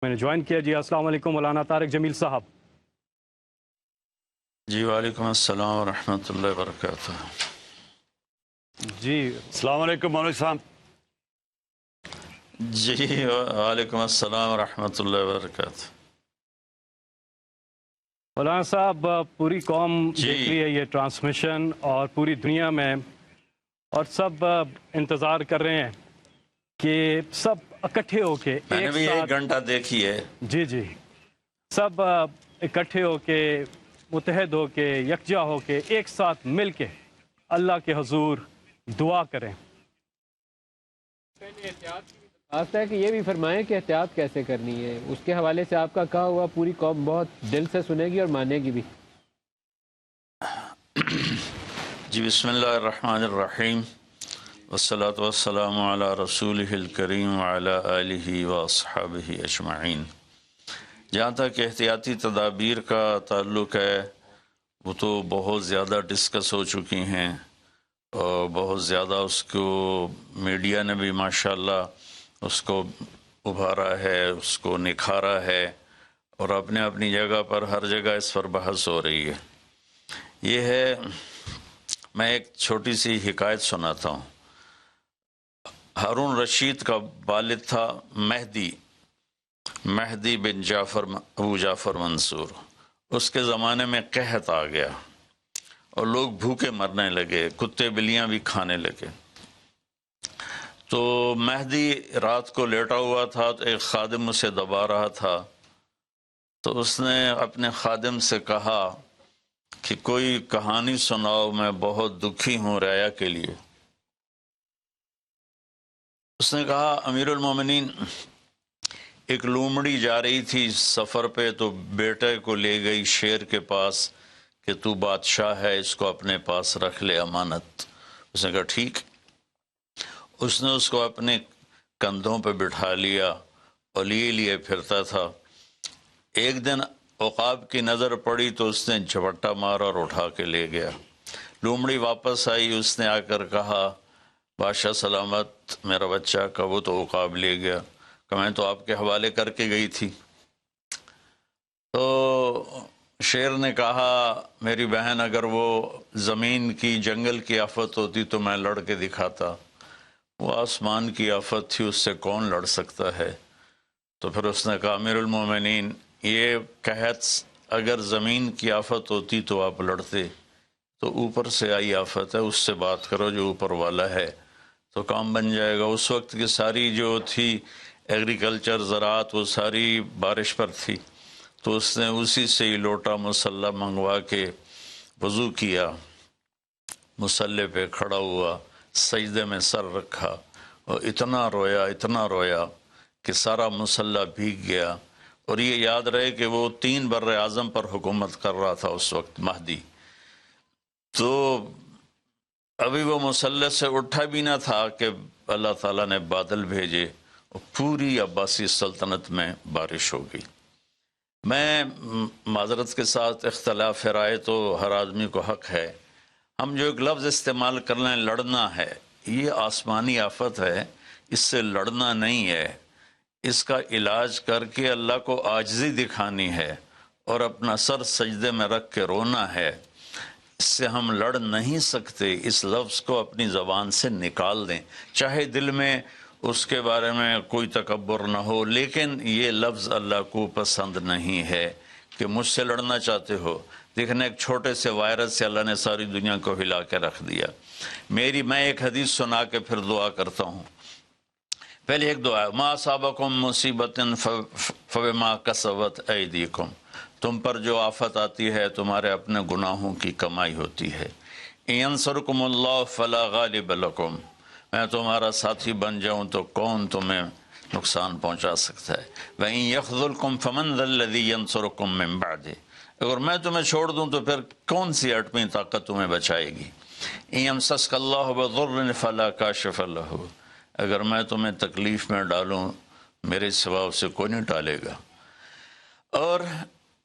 میں نے جوائن کیا جی۔ السلام علیکم مولانا طارق جمیل صاحب۔ جی وعلیکم السلام ورحمۃ اللہ وبرکاتہ۔ جی السلام علیکم مولوی صاحب۔ جی وعلیکم السلام ورحمۃ اللہ وبرکاتہ۔ مولانا صاحب، پوری قوم جی دیکھ رہی ہے یہ ٹرانسمیشن، اور پوری دنیا میں، اور سب انتظار کر رہے ہیں کہ سب اکٹھے ہو کے میں نے ایک بھی ایک ساتھ، گھنٹہ دیکھی ہے۔ جی جی، سب اکٹھے ہو کے، متحد ہو کے، یکجا ہو کے، ایک ساتھ مل کے اللہ کے حضور دعا کریں۔ بات ہے کہ یہ بھی فرمائیں کہ احتیاط کیسے کرنی ہے، اس کے حوالے سے آپ کا کہا ہوا پوری قوم بہت دل سے سنے گی اور مانے گی بھی۔ جی بسم اللہ الرحمن الرحیم، والصلاة والسلام علی رسولہ الکریم وعلی آلہ واصحابہ اجمعین۔ جہاں تک احتیاطی تدابیر کا تعلق ہے، وہ تو بہت زیادہ ڈسکس ہو چکی ہیں، اور بہت زیادہ اس کو میڈیا نے بھی ماشاءاللہ اس کو ابھارا ہے، اس کو نکھارا ہے، اور اپنے اپنی جگہ پر ہر جگہ اس پر بحث ہو رہی ہے۔ یہ ہے، میں ایک چھوٹی سی حکایت سناتا ہوں۔ ہارون رشید کا والد تھا مہدی بن ابو جعفر منصور۔ اس کے زمانے میں قحط آ گیا اور لوگ بھوکے مرنے لگے، کتے بلیاں بھی کھانے لگے۔ تو مہدی رات کو لیٹا ہوا تھا، تو ایک خادم اسے دبا رہا تھا، تو اس نے اپنے خادم سے کہا کہ کوئی کہانی سناؤ، میں بہت دکھی ہوں رعایا کے لیے۔ اس نے کہا امیر المومنین، ایک لومڑی جا رہی تھی سفر پہ، تو بیٹے کو لے گئی شیر کے پاس کہ تو بادشاہ ہے، اس کو اپنے پاس رکھ لے امانت۔ اس نے کہا ٹھیک۔ اس نے اس کو اپنے کندھوں پہ بٹھا لیا اور لیے پھرتا تھا۔ ایک دن عقاب کی نظر پڑی تو اس نے جھپٹا مارا اور اٹھا کے لے گیا۔ لومڑی واپس آئی، اس نے آ کر کہا بادشاہ سلامت، میرا بچہ کا وہ تو عقاب لے گیا، کہ میں تو آپ کے حوالے کر کے گئی تھی۔ تو شیر نے کہا میری بہن، اگر وہ زمین کی جنگل کی آفت ہوتی تو میں لڑ کے دکھاتا، وہ آسمان کی آفت تھی، اس سے کون لڑ سکتا ہے؟ تو پھر اس نے کہا امیر المومنین، یہ قحط اگر زمین کی آفت ہوتی تو آپ لڑتے، تو اوپر سے آئی آفت ہے، اس سے بات کرو جو اوپر والا ہے، تو کام بن جائے گا۔ اس وقت کی ساری جو تھی ایگریکلچر، زراعت، وہ ساری بارش پر تھی، تو اس نے اسی سے ہی لوٹا مسلح منگوا کے وضو کیا، مسلح پہ کھڑا ہوا، سجدے میں سر رکھا، اور اتنا رویا کہ سارا مسلح بھیگ گیا۔ اور یہ یاد رہے کہ وہ 3 بر اعظم پر حکومت کر رہا تھا اس وقت مہدی۔ تو ابھی وہ مسلح سے اٹھا بھی نہ تھا کہ اللہ تعالیٰ نے بادل بھیجے اور پوری عباسی سلطنت میں بارش ہو گئی۔ میں معذرت کے ساتھ، اختلاف رائے تو ہر آدمی کو حق ہے، ہم جو ایک لفظ استعمال کر لیں لڑنا ہے، یہ آسمانی آفت ہے، اس سے لڑنا نہیں ہے، اس کا علاج کر کے اللہ کو عاجزی دکھانی ہے اور اپنا سر سجدے میں رکھ کے رونا ہے۔ اس سے ہم لڑ نہیں سکتے، اس لفظ کو اپنی زبان سے نکال دیں، چاہے دل میں اس کے بارے میں کوئی تکبر نہ ہو، لیکن یہ لفظ اللہ کو پسند نہیں ہے کہ مجھ سے لڑنا چاہتے ہو۔ دیکھنا، ایک چھوٹے سے وائرس سے اللہ نے ساری دنیا کو ہلا کے رکھ دیا۔ میں ایک حدیث سنا کے پھر دعا کرتا ہوں۔ پہلے ایک دعا ہے، ما اصابکم مصیبت فبما کسبت ایدیکم، تم پر جو آفت آتی ہے تمہارے اپنے گناہوں کی کمائی ہوتی ہے۔ ان ینصرکم اللہ فلا غالب لکم، میں تمہارا ساتھی بن جاؤں تو کون تمہیں نقصان پہنچا سکتا ہے۔ وَإِن يَخْذُلْكُمْ فَمَنْ ذَا الَّذِي يَنصُرُكُمْ مِنْ بَعْدِهِ، اگر میں تمہیں چھوڑ دوں تو پھر کون سی ایٹمی طاقت تمہیں بچائے گی۔ إِن يَمْسَسْكَ اللَّهُ بِضُرٍّ فَلَا كَاشِفَ لَهُ، اگر میں تمہیں تکلیف میں ڈالوں میرے سوا اسے کوئی نہیں ٹالے گا۔ اور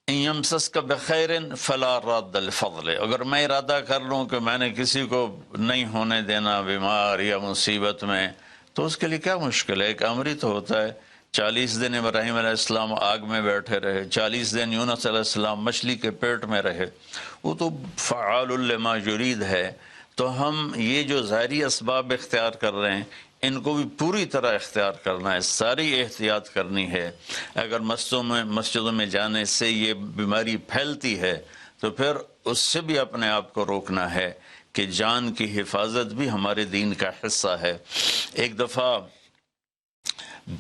إِن يَمْسَسْكَ بِخَيْرٍ فَلَا رَادَّ لِفَضْلِهِ، اگر میں ارادہ کر لوں کہ میں نے کسی کو نہیں ہونے دینا بیمار یا مصیبت میں، تو اس کے لیے کیا مشکل ہے؟ ایک امر ہی تو ہوتا ہے 40 دن ابراہیم علیہ السلام آگ میں بیٹھے رہے، 40 دن یونس علیہ السلام مچھلی کے پیٹ میں رہے، وہ تو فعال لما یرید ہے۔ تو ہم یہ جو ظاہری اسباب اختیار کر رہے ہیں ان کو بھی پوری طرح اختیار کرنا ہے، ساری احتیاط کرنی ہے۔ اگر مسجدوں میں جانے سے یہ بیماری پھیلتی ہے تو پھر اس سے بھی اپنے آپ کو روکنا ہے کہ جان کی حفاظت بھی ہمارے دین کا حصہ ہے۔ ایک دفعہ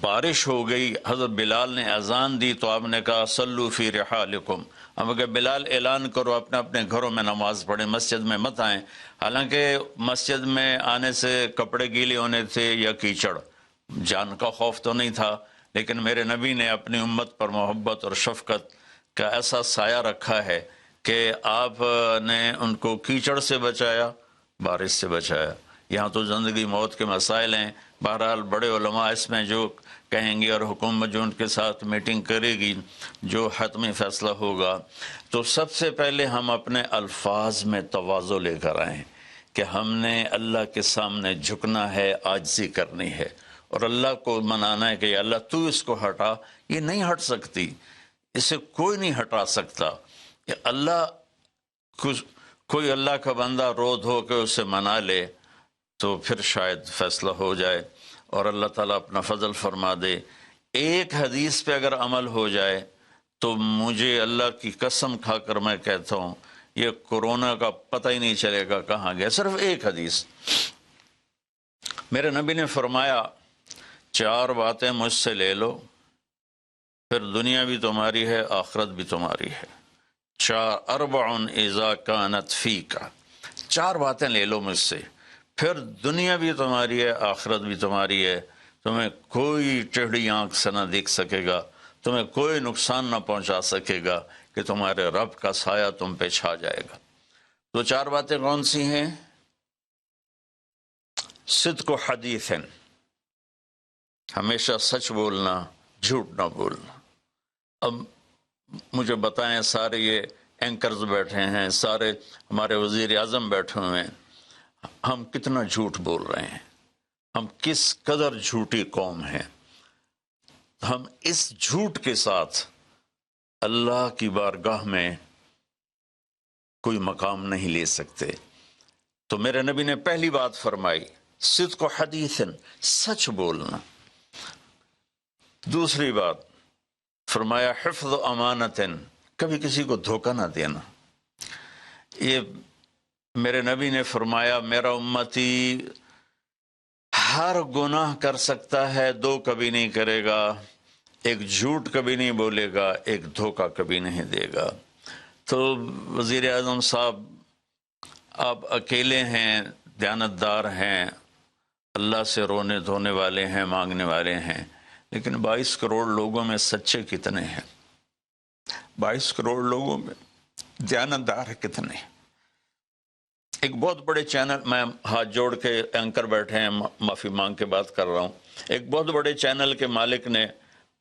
بارش ہو گئی، حضرت بلال نے اذان دی تو آپ نے کہا صلو فی رحالکم، ہم کہ بلال اعلان کرو اپنے اپنے گھروں میں نماز پڑھیں، مسجد میں مت آئیں۔ حالانکہ مسجد میں آنے سے کپڑے گیلے ہونے تھے یا کیچڑ، جان کا خوف تو نہیں تھا، لیکن میرے نبی نے اپنی امت پر محبت اور شفقت کا ایسا سایہ رکھا ہے کہ آپ نے ان کو کیچڑ سے بچایا، بارش سے بچایا۔ یہاں تو زندگی موت کے مسائل ہیں، بہرحال بڑے علماء اس میں جو کہیں گے اور حکومت جو ان کے ساتھ میٹنگ کرے گی، جو حتمی فیصلہ ہوگا، تو سب سے پہلے ہم اپنے الفاظ میں تواضع لے کر آئیں کہ ہم نے اللہ کے سامنے جھکنا ہے، عاجزی کرنی ہے اور اللہ کو منانا ہے کہ یا اللہ تو اس کو ہٹا، یہ نہیں ہٹ سکتی، اسے کوئی نہیں ہٹا سکتا۔ کہ اللہ کوئی اللہ کا بندہ رو دھو کے اسے منا لے تو پھر شاید فیصلہ ہو جائے اور اللہ تعالیٰ اپنا فضل فرما دے۔ ایک حدیث پہ اگر عمل ہو جائے تو مجھے اللہ کی قسم کھا کر میں کہتا ہوں یہ کورونا کا پتہ ہی نہیں چلے گا کہاں گیا۔ صرف ایک حدیث، میرے نبی نے فرمایا 4 باتیں مجھ سے لے لو، پھر دنیا بھی تمہاری ہے، آخرت بھی تمہاری ہے۔ 4 اذا کانت فیک، 4 باتیں لے لو مجھ سے، پھر دنیا بھی تمہاری ہے، آخرت بھی تمہاری ہے، تمہیں کوئی ٹیڑھی آنکھ سے نہ دیکھ سکے گا، تمہیں کوئی نقصان نہ پہنچا سکے گا کہ تمہارے رب کا سایہ تم پہ چھا جائے گا۔ تو 4 باتیں کون سی ہیں؟ صدق و حدیث، ہمیشہ سچ بولنا، جھوٹ نہ بولنا۔ اب مجھے بتائیں، سارے یہ اینکرز بیٹھے ہیں، سارے ہمارے وزیر اعظم بیٹھے ہوئے ہیں، ہم کتنا جھوٹ بول رہے ہیں، ہم کس قدر جھوٹی قوم ہیں۔ ہم اس جھوٹ کے ساتھ اللہ کی بارگاہ میں کوئی مقام نہیں لے سکتے۔ تو میرے نبی نے پہلی بات فرمائی صدق و حدیث، سچ بولنا۔ دوسری بات فرمایا حفظ و امانت، کبھی کسی کو دھوکہ نہ دینا۔ یہ میرے نبی نے فرمایا میرا امتی ہر گناہ کر سکتا ہے، 2 کبھی نہیں کرے گا، ایک جھوٹ کبھی نہیں بولے گا، ایک دھوکہ کبھی نہیں دے گا۔ تو وزیر اعظم صاحب آپ اکیلے ہیں، دیانتدار ہیں، اللہ سے رونے دھونے والے ہیں، مانگنے والے ہیں، لیکن 22 کروڑ لوگوں میں سچے کتنے ہیں؟ 22 کروڑ لوگوں میں دیانتدار کتنے ہیں؟ ایک بہت بڑے چینل، میں ہاتھ جوڑ کے اینکر بیٹھے ہیں، معافی مانگ کے بات کر رہا ہوں، ایک بہت بڑے چینل کے مالک نے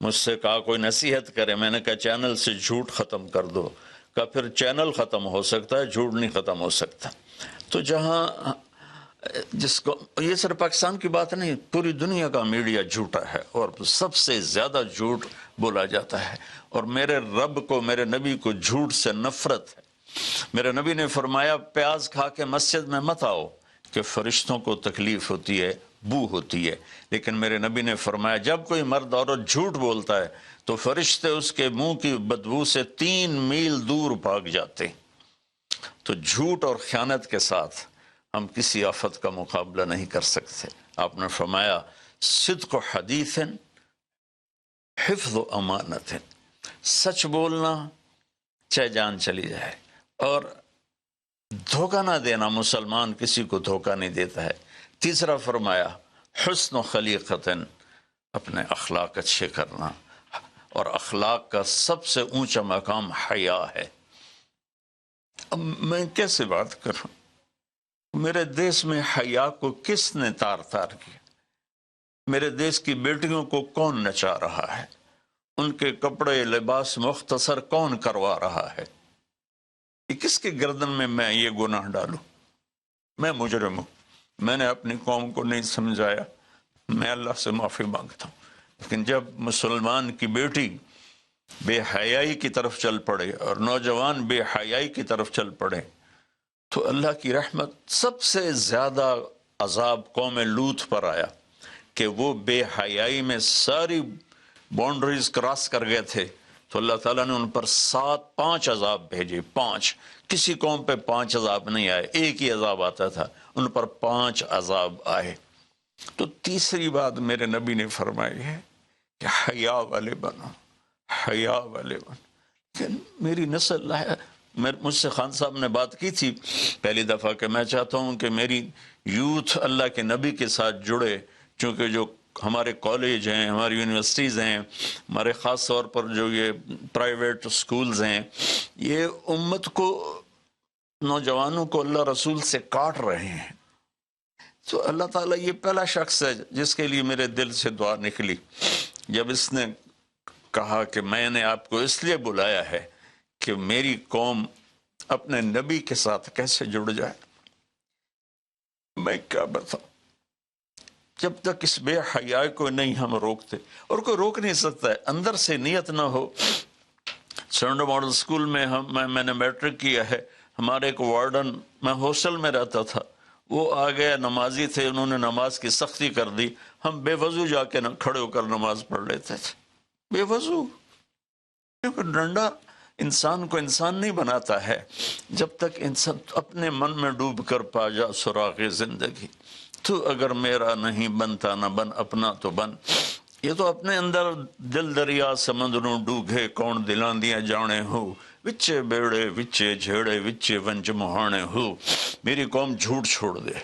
مجھ سے کہا کوئی نصیحت کرے، میں نے کہا چینل سے جھوٹ ختم کر دو۔ کہا پھر چینل ختم ہو سکتا ہے، جھوٹ نہیں ختم ہو سکتا۔ تو جہاں جس کو، یہ صرف پاکستان کی بات نہیں، پوری دنیا کا میڈیا جھوٹا ہے اور سب سے زیادہ جھوٹ بولا جاتا ہے، اور میرے رب کو، میرے نبی کو جھوٹ سے نفرت ہے۔ میرے نبی نے فرمایا پیاز کھا کے مسجد میں مت آؤ کہ فرشتوں کو تکلیف ہوتی ہے، بو ہوتی ہے، لیکن میرے نبی نے فرمایا جب کوئی مرد عورت جھوٹ بولتا ہے تو فرشتے اس کے منہ کی بدبو سے 3 میل دور بھاگ جاتے ہیں۔ تو جھوٹ اور خیانت کے ساتھ ہم کسی آفت کا مقابلہ نہیں کر سکتے۔ آپ نے فرمایا صدق و حدیث، حفظ و امانت، سچ بولنا چاہے جان چلی جائے، اور دھوکہ نہ دینا، مسلمان کسی کو دھوکہ نہیں دیتا ہے۔ تیسرا فرمایا حسن و خلیقت، اپنے اخلاق اچھے کرنا، اور اخلاق کا سب سے اونچا مقام حیا ہے۔ اب میں کیسے بات کروں؟ میرے دیش میں حیا کو کس نے تار تار کیا؟ میرے دیش کی بیٹیوں کو کون نچا رہا ہے؟ ان کے کپڑے لباس مختصر کون کروا رہا ہے؟ یہ کس کے گردن میں یہ گناہ ڈالوں؟ میں مجرم ہوں، میں نے اپنی قوم کو نہیں سمجھایا، میں اللہ سے معافی مانگتا ہوں۔ لیکن جب مسلمان کی بیٹی بے حیائی کی طرف چل پڑے اور نوجوان بے حیائی کی طرف چل پڑے تو اللہ کی رحمت سب سے زیادہ عذاب قوم لوط پر آیا کہ وہ بے حیائی میں ساری باؤنڈریز کراس کر گئے تھے، تو اللہ تعالیٰ نے ان پر 5 عذاب بھیجے. 5 کسی قوم پہ 5 عذاب نہیں آئے، ایک ہی عذاب آتا تھا، ان پر 5 عذاب آئے. تو تیسری بات میرے نبی نے فرمائی ہے کہ حیا والے بنو، حیا والے بنو. کہ میری نسل ہے، مجھ سے خان صاحب نے بات کی تھی پہلی دفعہ کہ میں چاہتا ہوں کہ میری یوتھ اللہ کے نبی کے ساتھ جڑے، چونکہ جو ہمارے کالج ہیں، ہماری یونیورسٹیز ہیں، ہمارے خاص طور پر جو یہ پرائیویٹ سکولز ہیں، یہ امت کو، نوجوانوں کو اللہ رسول سے کاٹ رہے ہیں. تو اللہ تعالیٰ یہ پہلا شخص ہے جس کے لیے میرے دل سے دعا نکلی جب اس نے کہا کہ میں نے آپ کو اس لیے بلایا ہے کہ میری قوم اپنے نبی کے ساتھ کیسے جڑ جائے. میں کیا بتاؤں، جب تک اس بے حیائی کو نہیں ہم روکتے، اور کوئی روک نہیں سکتا ہے، اندر سے نیت نہ ہو. سرنڈو ماڈل سکول میں میں نے میٹرک کیا ہے. ہمارے ایک وارڈن، میں ہاسٹل میں رہتا تھا، وہ آ گیا، نمازی تھے، انہوں نے نماز کی سختی کر دی. ہم بے وضو جا کے کھڑے ہو کر نماز پڑھ لیتے تھے، بے وضو. کیونکہ ڈنڈا انسان کو انسان نہیں بناتا ہے جب تک انسان اپنے من میں ڈوب کر پا جا سراغ زندگی. تو اگر میرا نہیں بنتا نہ بن، اپنا تو بن. یہ تو اپنے اندر دل دریا سمندروں ڈوگے کون دلاں دیاں جانے ہو، وچے بیڑے وچے جھیڑے وچے ونج مہانے ہو. میری قوم جھوٹ چھوڑ دے،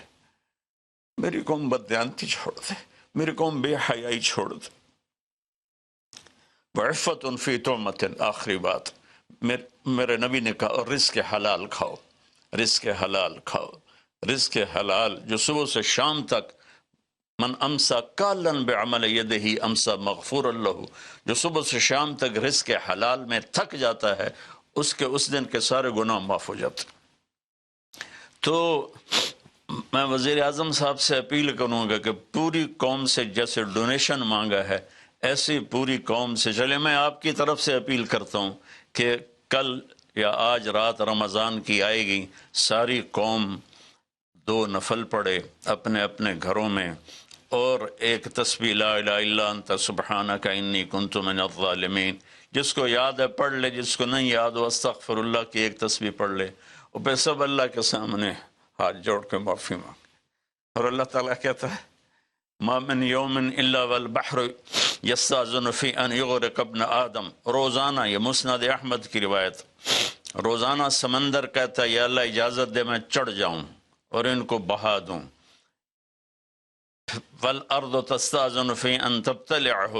میری قوم بددیانتی چھوڑ دے، میری قوم بے حیائی چھوڑ دے. وعفت فی تہمت، آخری بات میرے نبی نے کہا رزق حلال کھاؤ، رزق حلال کھاؤ. رزق حلال جو صبح سے شام تک، من امسا کالن بعمل یدہ امسا مغفور له، جو صبح سے شام تک رزق حلال میں تھک جاتا ہے اس کے اس دن کے سارے گناہ معاف ہو جاتے. تو میں وزیر اعظم صاحب سے اپیل کروں گا کہ پوری قوم سے جیسے ڈونیشن مانگا ہے ایسی پوری قوم سے چلے. میں آپ کی طرف سے اپیل کرتا ہوں کہ کل یا آج رات رمضان کی آئے گی، ساری قوم 2 نفل پڑھے اپنے اپنے گھروں میں، اور ایک تسبیح لا الہ الا انت سبحانک انی کنت من الظالمین. جس کو یاد ہے پڑھ لے، جس کو نہیں یاد ہو استغفر اللہ کی ایک تسبیح پڑھ لے، اور پھر سب اللہ کے سامنے ہاتھ جوڑ کے معافی مانگ. اور اللہ تعالیٰ کہتا ہے ما من یوم الا والبحر یستاذن فی ان یغرق ابن آدم. روزانہ، یہ مسند احمد کی روایت، روزانہ سمندر کہتا ہے یا اللہ اجازت دے میں چڑھ جاؤں اور ان کو بہا دوں. والارض تستاذن فی ان تبتلعہ،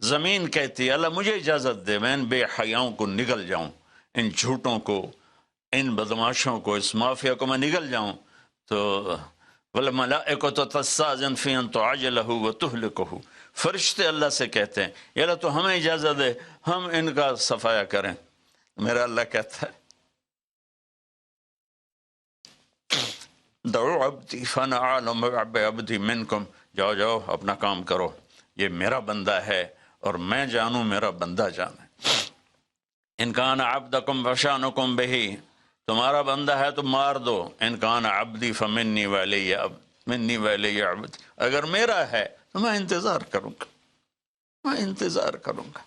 زمین کہتی ہے اللہ مجھے اجازت دے میں ان بے حیاؤں کو نگل جاؤں، ان جھوٹوں کو، ان بدماشوں کو، اس مافیا کو میں نگل جاؤں. تو والملائکۃ تستاذن فی ان تعجلہ وتہلکہ، فرشتے اللہ سے کہتے ہیں یا اللہ تو ہمیں اجازت دے ہم ان کا صفایا کریں. میرا اللہ کہتا ہے دعو عبدی فانا اعلم بعبدی منکم، جاؤ جاؤ اپنا کام کرو، یہ میرا بندہ ہے اور میں جانوں میرا بندہ جانے. ان کان عبدکم فشانکم بہی، تمہارا بندہ ہے تو مار دو. ان کان عبدی فمنی ولی منی ولی عبد، اگر میرا ہے تو میں انتظار کروں گا، میں انتظار کروں گا.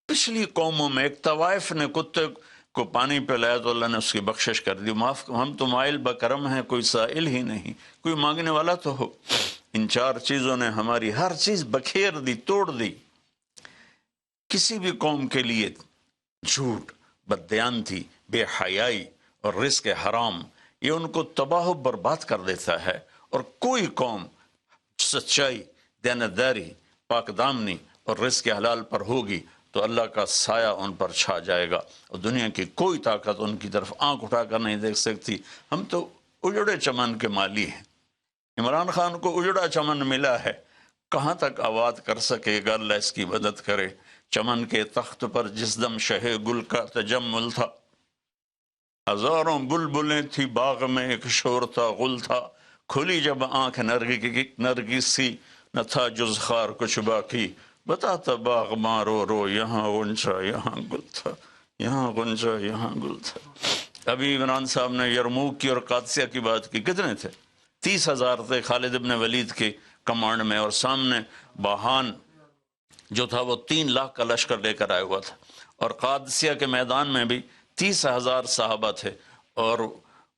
پچھلی قوموں میں ایک طوائف نے کتے کو پانی پلایا تو اللہ نے اس کی بخشش کر دی، معاف. ہم تو مائل بکرم ہیں، کوئی سائل ہی نہیں، کوئی مانگنے والا تو ہو. ان 4 چیزوں نے ہماری ہر چیز بکھیر دی، توڑ دی. کسی بھی قوم کے لیے جھوٹ، بددیانتی، بے حیائی اور رزق حرام یہ ان کو تباہ و برباد کر دیتا ہے. اور کوئی قوم سچائی، دیانتداری، پاک دامنی اور رزق حلال پر ہوگی تو اللہ کا سایہ ان پر چھا جائے گا، اور دنیا کی کوئی طاقت ان کی طرف آنکھ اٹھا کر نہیں دیکھ سکتی. ہم تو اجڑے چمن کے مالی ہیں. عمران خان کو اجڑا چمن ملا ہے، کہاں تک آباد کر سکے گا، اللہ اس کی مدد کرے. چمن کے تخت پر جس دم شہ گل کا تجمل تھا، ہزاروں بلبلیں تھی باغ میں، ایک شور تھا غل تھا. کھلی جب آنکھ نرگس سی، نہ تھا جز خار کچھ باقی. بتاتا باغ ماں رو رو، یہاں غنچہ یہاں گل تھا، یہاں غنچہ یہاں گل تھا۔ ابھی عمران صاحب نے یرموک کی اور قادسیہ کی بات کی، کتنے تھے؟ 30,000 تھے خالد ابن ولید کے کمانڈ میں، اور سامنے باہان جو تھا وہ 3 لاکھ کا لشکر لے کر آیا ہوا تھا، اور قادسیہ کے میدان میں بھی 30,000 صحابہ تھے، اور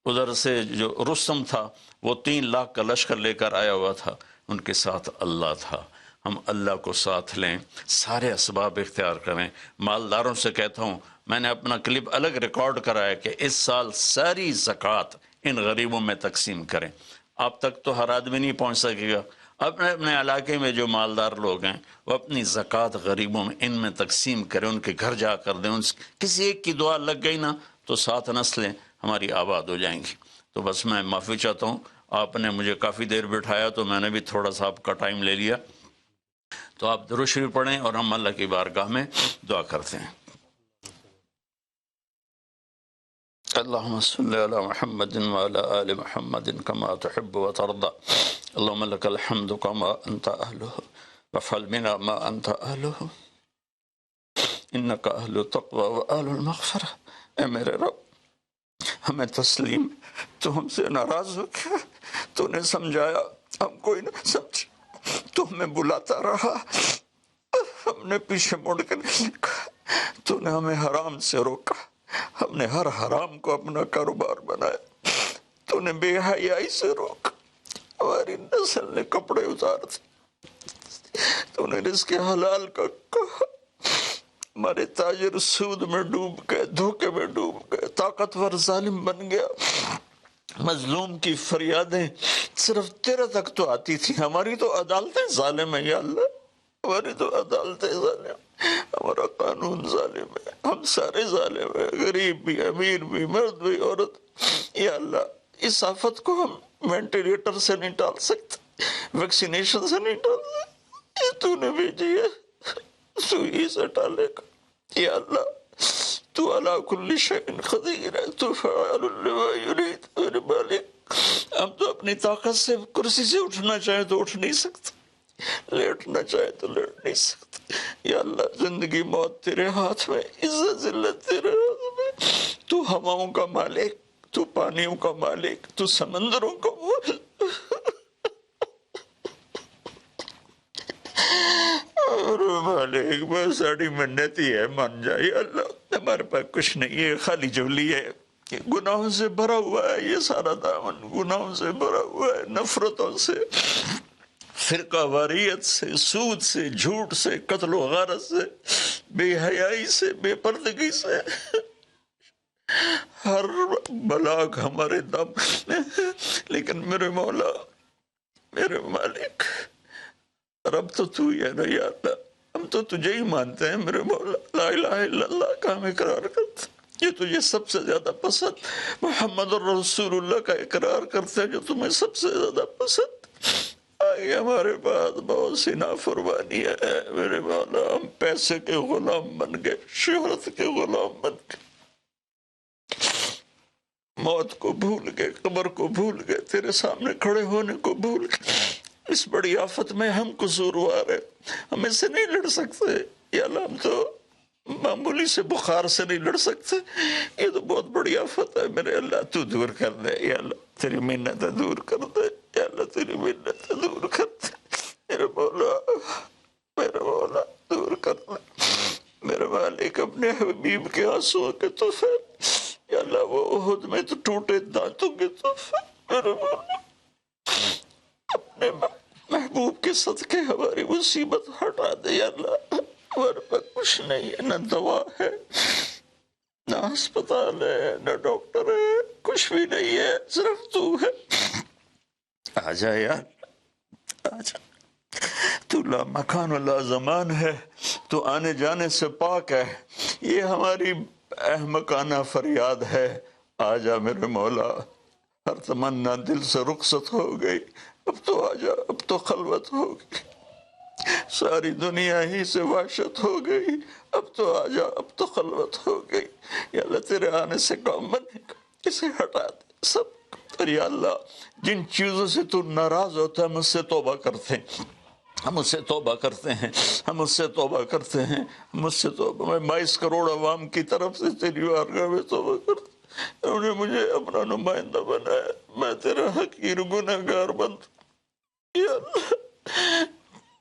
ادھر سے جو رستم تھا وہ 3 لاکھ کا لشکر لے کر آیا ہوا تھا، ان کے ساتھ اللہ تھا۔ ہم اللہ کو ساتھ لیں، سارے اسباب اختیار کریں۔ مالداروں سے کہتا ہوں، میں نے اپنا کلپ الگ ریکارڈ کرا ہے کہ اس سال ساری زکوٰۃ ان غریبوں میں تقسیم کریں۔ آپ تک تو ہر آدمی نہیں پہنچ سکے گا، اپنے اپنے علاقے میں جو مالدار لوگ ہیں وہ اپنی زکوٰۃ غریبوں میں ان میں تقسیم کریں، ان کے گھر جا کر دیں۔ کسی ایک کی دعا لگ گئی نا تو 7 نسلیں ہماری آباد ہو جائیں گی۔ تو بس میں معافی چاہتا ہوں، آپ نے مجھے کافی دیر بٹھایا تو میں نے بھی تھوڑا سا آپ کا ٹائم لے لیا، تو آپ درود شریف پڑھیں اور ہم اللہ کی بارگاہ میں دعا کرتے ہیں۔ اللهم صل على محمد وعلى آل محمد كما تحب وترضى، اللهم لك الحمد كما أنت أهله وافعل بنا ما أنت أهله إنك أهل التقوى وأهل المغفرة۔ اے میرے رب، ہمیں تسلیم، تو ہم سے ناراض ہو گیا، تو نے سمجھایا ہم کوئی نہ سمجھ، تو ہمیں بلاتا رہا، ہم نے پیچھے مڑ کے نہیں دیکھا، تو نے ہمیں حرام سے روکا، ہم نے ہر حرام کو اپنا کاروبار بنایا، تو نے بے حیائی سے روکا، ہماری نسل نے کپڑے اتار دیے، تو نے رزق حلال کا کہا، ہمارے تاجر سود میں ڈوب گئے، دھوکے میں ڈوب گئے، طاقتور ظالم بن گیا، مظلوم کی فریادیں صرف تیرے تک تو آتی تھی، ہماری تو عدالتیں ظالم ہیں یا اللہ، ہماری تو عدالتیں ظالم، ہمارا قانون ظالم ہے، ہم سارے ظالم ہیں، غریب بھی، امیر بھی، مرد بھی، عورت۔ یا اللہ، اس آفت کو ہم وینٹیلیٹر سے نہیں ٹال سکتے، ویکسینیشن سے نہیں ٹال سکتے، یہ تو نے بھیجی ہے، تو ہی سے ٹالے گا۔ یا اللہ، تو علی کل شیء قدیر ہے، تو فعال لما یرید۔ میرے مالک، ہم تو اپنی طاقت سے کرسی سے اٹھنا چاہیں تو اٹھ نہیں سکتے، لیٹنا چاہے تو لیٹ نہیں سکتے۔ یا اللہ، زندگی موت تیرے ہاتھ میں، عزت ذلت تیرے ہاتھ میں، تو ہواؤں کا مالک، تو پانیوں کا مالک، تو سمندروں کا مالک۔ اور مالک، بس ساڑی منتی ہے، مان جائے اللہ، ہمارے پاس کچھ نہیں ہے، خالی جولی ہے، گناہوں سے بھرا ہوا ہے، یہ سارا دامن گناہوں سے بھرا ہوا ہے، نفرتوں سے، فرقہ واریت سے، سود سے، جھوٹ سے، قتل و غارت سے، بے حیائی سے، بے پردگی سے، ہر بلاک ہمارے دم، لیکن میرے مولا، میرے مالک، رب تو تو ہی ہے نا یا اللہ، ہم تو تجھے ہی مانتے ہیں میرے مولا، لا الہ الا اللہ کا ہم اقرار کرتے ہیں، یہ تجھے سب سے زیادہ پسند، محمد رسول اللہ کا اقرار کرتے ہیں جو تمہیں سب سے زیادہ پسند۔ آئی ہمارے پاس بہت سی نافرمانی ہے میرے مولا، ہم پیسے کے غلام بن گئے، شہرت کے غلام بن گئے، موت کو بھول گئے، قبر کو بھول گئے، تیرے سامنے کھڑے ہونے کو بھول گئے۔ اس بڑی آفت میں ہم قصوروار ہیں، ہم اس سے نہیں لڑ سکتے یا اللہ، ہم تو معمولی سے بخار سے نہیں لڑ سکتے، یہ تو بہت بڑی آفت ہے میرے اللہ، تو دور کر دے یا اللہ، تیری منتیں دور کر دے یا اللہ، تیری منتیں دور کر دے میرے مولا، میرے مولا، دور کر دے میرے مالک، اپنے حبیب کے آنسوں کے تحفے یا اللہ، وہ احد میں تو ٹوٹے دانتوں کے تحفے میرے مولا، اپنے محبوب کے صدقے ہماری مصیبت ہٹا دے یا اللہ، ہمارے پاس کچھ نہیں ہے، نہ دوا ہے، نہ ہسپتال ہے، نہ ڈاکٹر ہے، کچھ بھی نہیں ہے، صرف تو ہے۔ آ جا یار، آ جا، تو لا مکان و لا زمان ہے، تو آنے جانے سے پاک ہے، یہ ہماری احمقانہ فریاد ہے، آ جا میرے مولا، ہر تمنا دل سے رخصت ہو گئی، اب تو آ جا، اب تو خلوت ہو گئی، ساری دنیا ہی سے وحشت ہو گئی، اب تو آ جا، اب تو خلوت ہو گئی یا اللہ، تیرے آنے سے کام بنے گا، اسے ہٹا دے سب، اور یا اللہ، جن چیزوں سے تو ناراض ہوتا ہے مجھ سے توبہ کرتے ہیں، ہم اس سے توبہ کرتے ہیں، ہم اس سے توبہ کرتے ہیں، ہم اس سے توبہ، میں 22 کروڑ عوام کی طرف سے تیری بارگاہ میں توبہ کرتا ہوں، انہوں نے مجھے اپنا نمائندہ بنایا، میں تیرا حقیر گنہگار بند، یا اللہ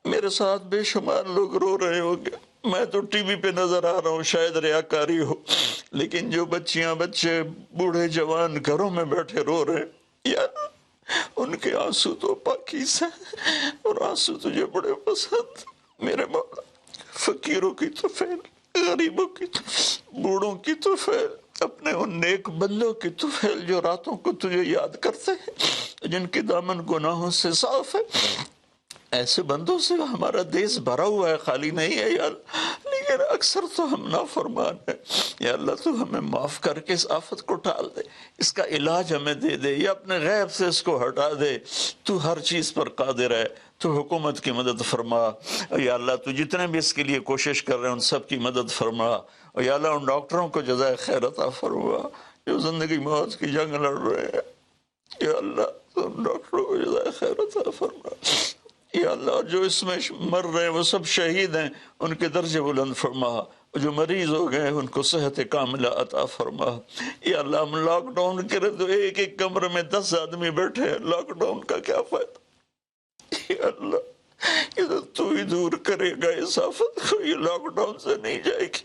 میرے ساتھ بے شمار لوگ رو رہے ہوں گے، میں تو ٹی وی پہ نظر آ رہا ہوں، شاید ریاکاری ہو، لیکن جو بچیاں بچے بوڑھے جوان گھروں میں بیٹھے رو رہے ہیں، یا اللہ ان کے آنسو تو پاکیز ہیں اور آنسو تجھے بڑے پسند، میرے مولا فقیروں کی تو فیل، غریبوں کی تو، بوڑھوں کی تو فیل، اپنے ان نیک بندوں کی تو فیل جو راتوں کو تجھے یاد کرتے ہیں، جن کے دامن گناہوں سے صاف ہے، ایسے بندوں سے ہمارا دیس بھرا ہوا ہے، خالی نہیں ہے یا اللہ، لیکن اکثر تو ہم نافرمان ہیں، یا اللہ تو ہمیں معاف کر کے اس آفت کو ٹال دے، اس کا علاج ہمیں دے دے، یا اپنے غیب سے اس کو ہٹا دے، تو ہر چیز پر قادر ہے، تو حکومت کی مدد فرما، یا اللہ تو جتنے بھی اس کے لیے کوشش کر رہے ہیں ان سب کی مدد فرما، اور یا اللہ ان ڈاکٹروں کو جزائے خیر عطا فرما جو زندگی موت کی جنگ لڑ رہے ہیں، یا اللہ تو ان ڈاکٹروں کو جزائے خیر عطا فرما، یا اللہ جو اس میں مر رہے ہیں وہ سب شہید ہیں، ان کے درجے بلند فرما، جو مریض ہو گئے ان کو صحت کاملہ عطا فرما، یا اللہ ہم لاک ڈاؤن کرے تو ایک ایک کمرے میں 10 آدمی بیٹھے ہیں، لاک ڈاؤن کا کیا فائدہ، یا اللہ یہ تو ہی دور کرے گا اس آفت کو، یہ لاک ڈاؤن سے نہیں جائے گی،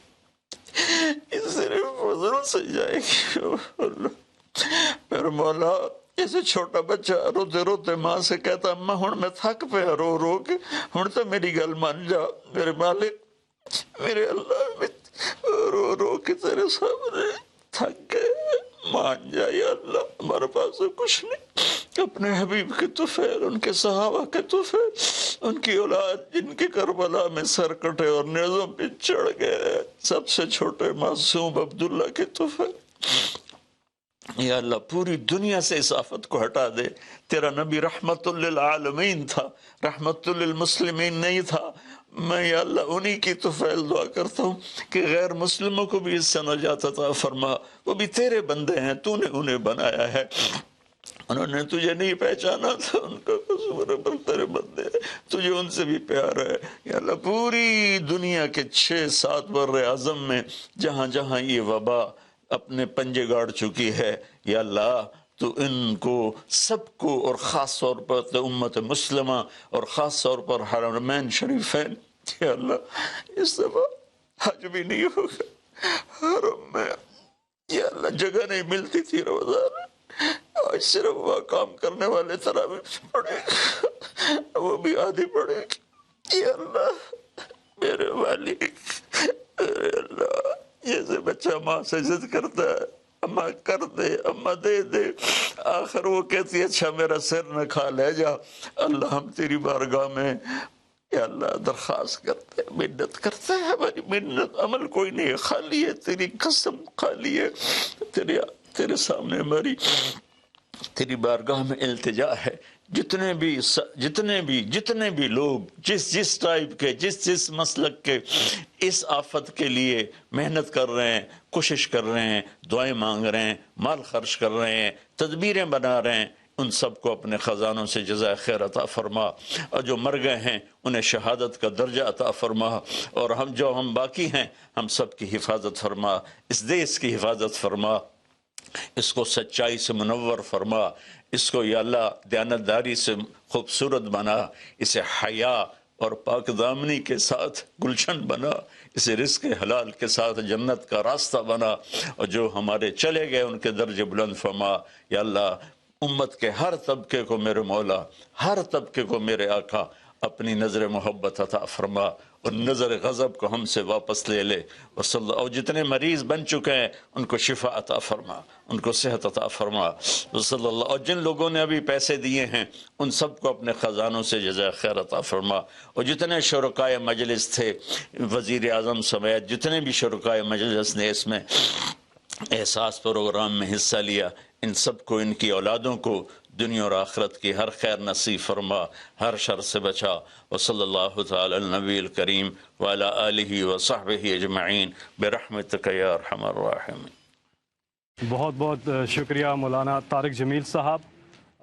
یہ صرف فضل سے جائے گی، اللہ میرے مولا جیسے چھوٹا بچہ روتے روتے ماں سے کہتا اماں ہن میں تھک پیا رو رو کے، ہن تو میری گل مان جا میرے مالک، میرے اللہ میں رو رو کے تیرے سامنے تھک گئے، مان جا یا اللہ، ہمارے پاس تو کچھ نہیں، اپنے حبیب کے طفیل، ان کے صحابہ کے طفیل، ان کی اولاد جن کے کربلا میں سر کٹے اور نیزوں پہ چڑھ گئے، سب سے چھوٹے معصوم عبداللہ کے طفیل، یا اللہ پوری دنیا سے اس آفت کو ہٹا دے، تیرا نبی رحمت للعالمین تھا، رحمت للمسلمین نہیں تھا، میں یا اللہ انہی کی طفیل دعا کرتا ہوں کہ غیر مسلموں کو بھی اس سے نجات عطا فرما، وہ بھی تیرے بندے ہیں، تو نے انہیں بنایا ہے، انہوں نے تجھے نہیں پہچانا تھا، ان کا قصور ہے پر تیرے بندے ہیں، تجھے ان سے بھی پیار ہے، یا اللہ پوری دنیا کے 6-7 بر اعظم میں جہاں جہاں یہ وبا اپنے پنجے گاڑ چکی ہے، یا اللہ تو ان کو سب کو، اور خاص طور پر امت مسلمہ اور خاص طور پر حرمین شریفین، یا اللہ اس دفعہ حج بھی نہیں ہوگا حرم میں، یا اللہ جگہ نہیں ملتی تھی روزانہ، آج صرف وہاں کام کرنے والے تراویح پڑھے وہ بھی آدھی پڑھے، یا اللہ میرے مالک، میرے اللہ جیسے بچہ ماں سے ضد کرتا ہے اماں کر دے، اماں دے دے، آخر وہ کہتی ہے اچھا میرا سر نہ کھا لے جا، اللہ ہم تیری بارگاہ میں یا اللہ درخواست کرتے ہیں، منت کرتے ہیں، ہماری منت عمل کوئی نہیں ہے، خالی ہے تیری قسم، خالی ہے تیرے سامنے ہماری تیری بارگاہ میں التجا ہے، جتنے بھی لوگ جس ٹائپ کے جس مسلک کے اس آفت کے لیے محنت کر رہے ہیں، کوشش کر رہے ہیں، دعائیں مانگ رہے ہیں، مال خرچ کر رہے ہیں، تدبیریں بنا رہے ہیں، ان سب کو اپنے خزانوں سے جزائے خیر عطا فرما، اور جو مر گئے ہیں انہیں شہادت کا درجہ عطا فرما، اور ہم باقی ہیں ہم سب کی حفاظت فرما، اس دیس کی حفاظت فرما، اس کو سچائی سے منور فرما، اس کو یا اللہ دیانتداری سے خوبصورت بنا، اسے حیا اور پاک دامنی کے ساتھ گلشن بنا، اسے رزق حلال کے ساتھ جنت کا راستہ بنا، اور جو ہمارے چلے گئے ان کے درجے بلند فرما، یا اللہ امت کے ہر طبقے کو میرے مولا، ہر طبقے کو میرے آقا اپنی نظر محبت عطا فرما، اور نظر غضب کو ہم سے واپس لے لے، اور جتنے مریض بن چکے ہیں ان کو شفا عطا فرما، ان کو صحت عطا فرما، صلی اللہ، اور جن لوگوں نے ابھی پیسے دیے ہیں ان سب کو اپنے خزانوں سے جزائے خیر عطا فرما، اور جتنے شرکائے مجلس تھے، وزیر اعظم سمیت جتنے بھی شرکائے مجلس نے اس میں احساس پروگرام میں حصہ لیا، ان سب کو، ان کی اولادوں کو دنیا اور آخرت کی ہر خیر نصیب فرما، ہر شر سے بچا، وصلی اللہ تعالی النبی الکریم وعلی آلہ وصحبہ اجمعین برحمتک یا ارحم الراحمین۔ بہت بہت شکریہ مولانا طارق جمیل صاحب،